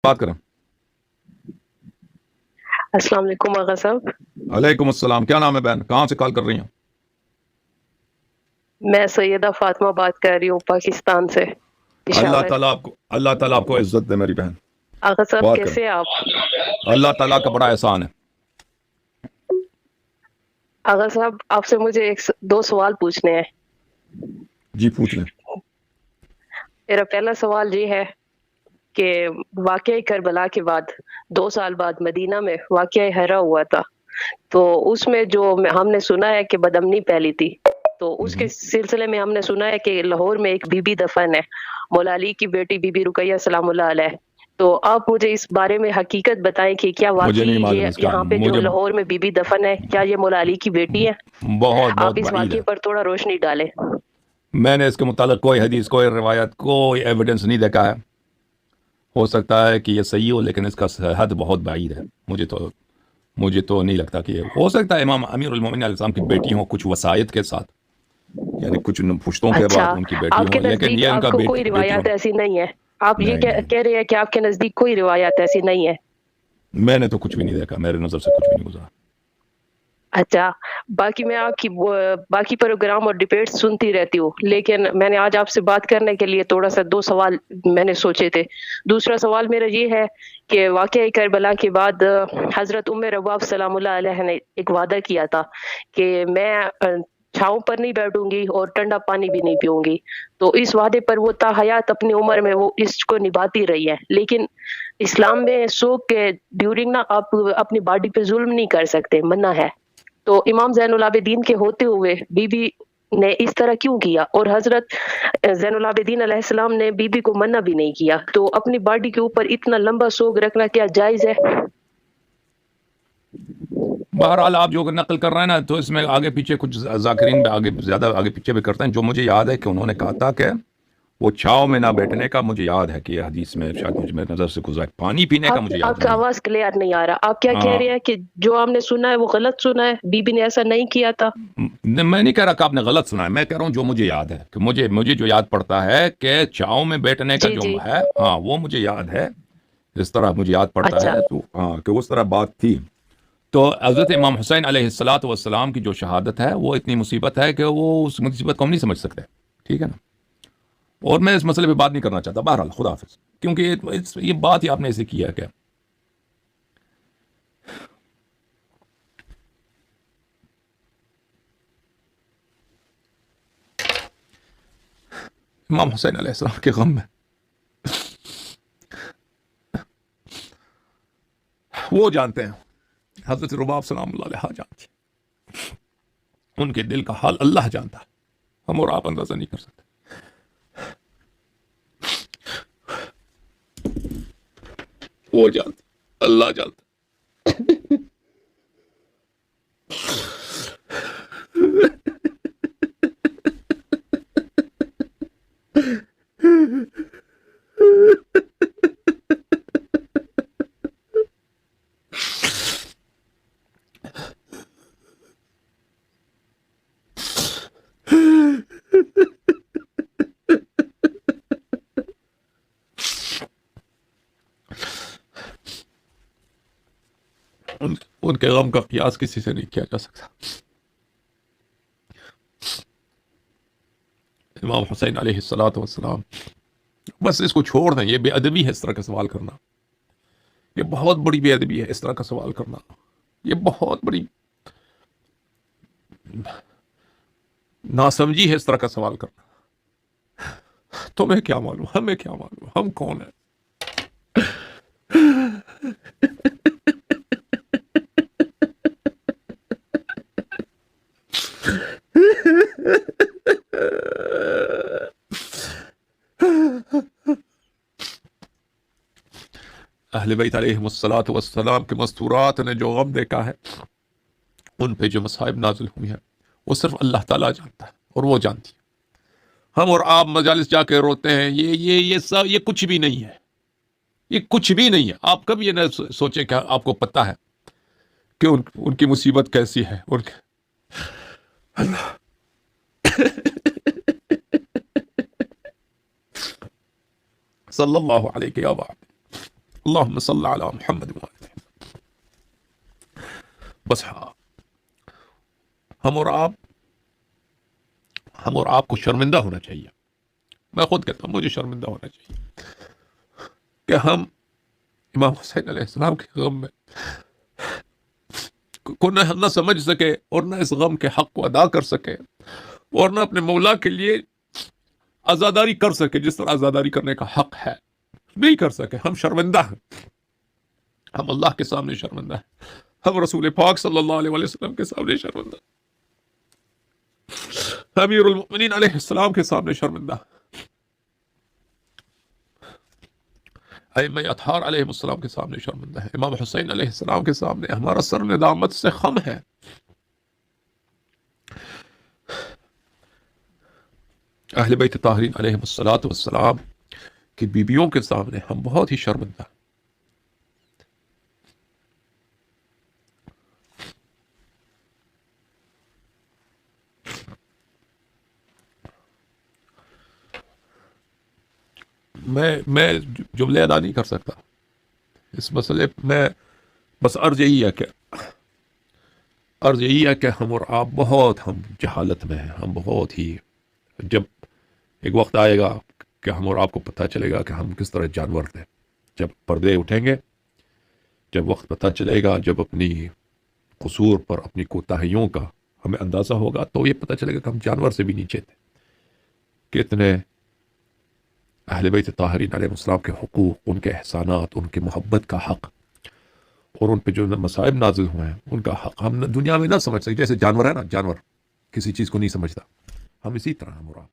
بات کریں. السلام علیکم آغا صاحب. علیکم السلام. کیا نام ہے بہن؟ کہاں سے کال کر رہی ہیں؟ میں سیدہ فاطمہ بات کر رہی ہوں پاکستان سے. اللہ تعالیٰ آپ کو عزت دے میری بہن. آغا صاحب بات کیسے کریں. ہیں آپ؟ اللہ تعالیٰ کا بڑا احسان ہے. آغا صاحب آپ سے مجھے دو سوال پوچھنے ہیں. جی پوچھ لیں. میرا پہلا سوال یہ ہے کہ واقعہ کربلا کے بعد 2 سال بعد مدینہ میں واقعہ ہرا ہوا تھا، تو اس میں جو ہم نے سنا ہے کہ بدامنی پھیلی تھی، تو اس کے سلسلے میں ہم نے سنا ہے کہ لاہور میں ایک بی بی دفن ہے، مولا علی کی بیٹی بی بی رقیہ سلام اللہ علیہ. تو آپ مجھے اس بارے میں حقیقت بتائیں کہ کیا مجھے واقعی نہیں معلوم یہ اس کا. یہاں پہ جو مجھے لاہور میں بی بی دفن ہے کیا یہ مولا علی کی بیٹی ہے؟ بہت آپ اس بعید ہے. واقعے پر تھوڑا روشنی ڈالیں. میں نے اس کے متعلق کوئی حدیث، کوئی روایت، کوئی ایویڈنس نہیں دیکھا ہے. ہو سکتا ہے کہ یہ صحیح ہو، لیکن اس کا حد بہت بعید ہے. مجھے تو نہیں لگتا کہ ہو سکتا ہے امام امیر المومنین علیہ السلام کی بیٹی ہوں کچھ وسائط کے ساتھ، یعنی کچھ پشتوں کے اچھا، بعد ان کی بیٹی آپ کے ہوں، لیکن نزدیک یہ ان آپ کا کو کوئی بیٹی روایات ہوں. ایسی نہیں ہے؟ آپ یہ نہیں نہیں، کہہ رہے ہیں کہ آپ کے نزدیک کوئی روایات ایسی نہیں ہے؟ میں نے تو کچھ بھی نہیں دیکھا، میرے نظر سے کچھ بھی نہیں گزرا. اچھا، باقی میں آپ کی باقی پروگرام اور ڈیبیٹ سنتی رہتی ہوں، لیکن میں نے آج آپ سے بات کرنے کے لیے تھوڑا سا 2 سوال میں نے سوچے تھے. دوسرا سوال میرا یہ ہے کہ واقعہ کربلا کے بعد حضرت ام رواب سلام اللہ علیہ نے ایک وعدہ کیا تھا کہ میں چھاؤں پر نہیں بیٹھوں گی اور ٹھنڈا پانی بھی نہیں پیوں گی. تو اس وعدے پر وہ تا حیات اپنی عمر میں وہ اس کو نبھاتی رہی ہے، لیکن اسلام میں سوگ کے ڈیورنگ نا آپ اپنی باڈی پہ ظلم نہیں کر سکتے، منع ہے. تو امام زین العابدین کے ہوتے ہوئے بی بی نے اس طرح کیوں کیا، اور حضرت زین العابدین علیہ السلام نے بی بی کو منع بھی نہیں کیا، تو اپنی باڈی کے اوپر اتنا لمبا سوگ رکھنا کیا جائز ہے؟ بہرحال آپ جو نقل کر رہے ہیں نا، تو اس میں آگے پیچھے کچھ ذاکرین میں زیادہ آگے پیچھے بھی کرتے ہیں. جو مجھے یاد ہے کہ انہوں نے کہا تھا کہ وہ چھاؤں میں نہ بیٹھنے کا، مجھے یاد ہے کہ یہ حدیث میں شاید مجھے میرے نظر سے گزرا. پانی پینے کا مجھے یاد آپ کا نہیں. آواز کلیئر نہیں آ رہا. آپ کیا کہہ ہاں، رہے ہیں کہ جو آپ نے سنا ہے وہ غلط سنا ہے، بی بی نے ایسا نہیں کیا تھا؟ میں نہیں کہہ رہا کہ آپ نے غلط سنا ہے، میں کہہ رہا ہوں جو مجھے یاد ہے کہ مجھے جو یاد پڑتا ہے کہ چھاؤں میں بیٹھنے کا جی جو جی. ہے، ہاں وہ مجھے یاد ہے. اس طرح مجھے یاد پڑتا اچھا ہے تو ہاں کہ اس طرح بات تھی. تو حضرت امام حسین علیہ الصلاۃ والسلام کی جو شہادت ہے وہ اتنی مصیبت ہے کہ وہ اس مصیبت کو ہم نہیں سمجھ سکتے. ٹھیک ہے نا. اور میں اس مسئلے پہ بات نہیں کرنا چاہتا. بہرحال خدا حافظ. کیونکہ یہ بات ہی آپ نے ایسے کیا کہ امام حسین علیہ السلام کے غم میں وہ جانتے ہیں، حضرت رباب سلام اللہ علیہ جانتی، ان کے دل کا حال اللہ جانتا ہے، ہم اور آپ اندازہ نہیں کر سکتے. وہ جانتے، اللہ جانتا. ان کے غم کا قیاس کسی سے نہیں کیا جا سکتا. امام حسین علیہ الصلاۃ والسلام، بس اس کو چھوڑ دیں. یہ بے ادبی ہے اس طرح کا سوال کرنا، یہ بہت بڑی بے ادبی ہے اس طرح کا سوال کرنا. یہ بہت بڑی ناسمجھی ہے اس طرح کا سوال کرنا. تمہیں کیا معلوم، ہمیں کیا معلوم، ہم کون ہیں. اہل بیت علیہ الصلاۃ والسلام کے مستورات نے جو غم دیکھا ہے، ان پہ جو مصائب نازل ہوئی ہیں، وہ صرف اللہ تعالیٰ جانتا ہے اور وہ جانتی ہے. ہم اور آپ مجالس جا کے روتے ہیں، یہ سب یہ کچھ بھی نہیں ہے. یہ کچھ بھی نہیں ہے. آپ کبھی یہ نہ سوچیں کہ آپ کو پتہ ہے کہ ان کی مصیبت کیسی ہے. اللہ صلی اللہ علیہ وسلم. اللہم صلی علی محمد و آل محمد۔ بس ہاں، ہم اور آپ کو شرمندہ ہونا چاہیے، میں خود کہتا ہوں مجھے شرمندہ ہونا چاہیے کہ ہم امام حسین علیہ السلام کے غم میں کو نہ سمجھ سکے اور نہ اس غم کے حق کو ادا کر سکے اور نہ اپنے مولا کے لیے عزاداری کر سکے جس طرح عزاداری کرنے کا حق ہے، نہیں کر سکے۔ ہم شرمندہ ہیں، ہم اللہ کے سامنے شرمندہ ہیں، ہم رسول پاک صلی اللہ علیہ وسلم کے سامنے شرمندہ ہیں، امیر المؤمنین علیہ السلام کے سامنے شرمندہ ہیں، ائمہ اطہار علیہ السلام کے سامنے شرمندہ ہے، امام حسین علیہ السلام کے سامنے ہمارا سر ندامت سے خم ہے۔ اہل بیت طاہرین علیہ السلام کی بیویوں کے سامنے ہم بہت ہی شرمندہ ہیں۔ میں جملے ادا نہیں کر سکتا اس مسئلے میں، بس عرض یہی ہے کہ ہم اور آپ بہت ہم جہالت میں ہیں، ہم بہت ہی، جب ایک وقت آئے گا کہ ہم اور آپ کو پتہ چلے گا کہ ہم کس طرح جانور تھے، جب پردے اٹھیں گے، جب وقت پتہ چلے گا، جب اپنی قصور پر اپنی کوتاہیوں کا ہمیں اندازہ ہوگا تو یہ پتہ چلے گا کہ ہم جانور سے بھی نیچے تھے۔ کتنے اہل بیت طاہرین علیہ السلام کے حقوق، ان کے احسانات، ان کی محبت کا حق اور ان پہ جو مصائب نازل ہوئے ہیں ان کا حق ہم دنیا میں نہ سمجھ سکتے۔ جیسے جانور ہے نا، جانور کسی چیز کو نہیں سمجھتا، ہم اسی طرح ہم اور آپ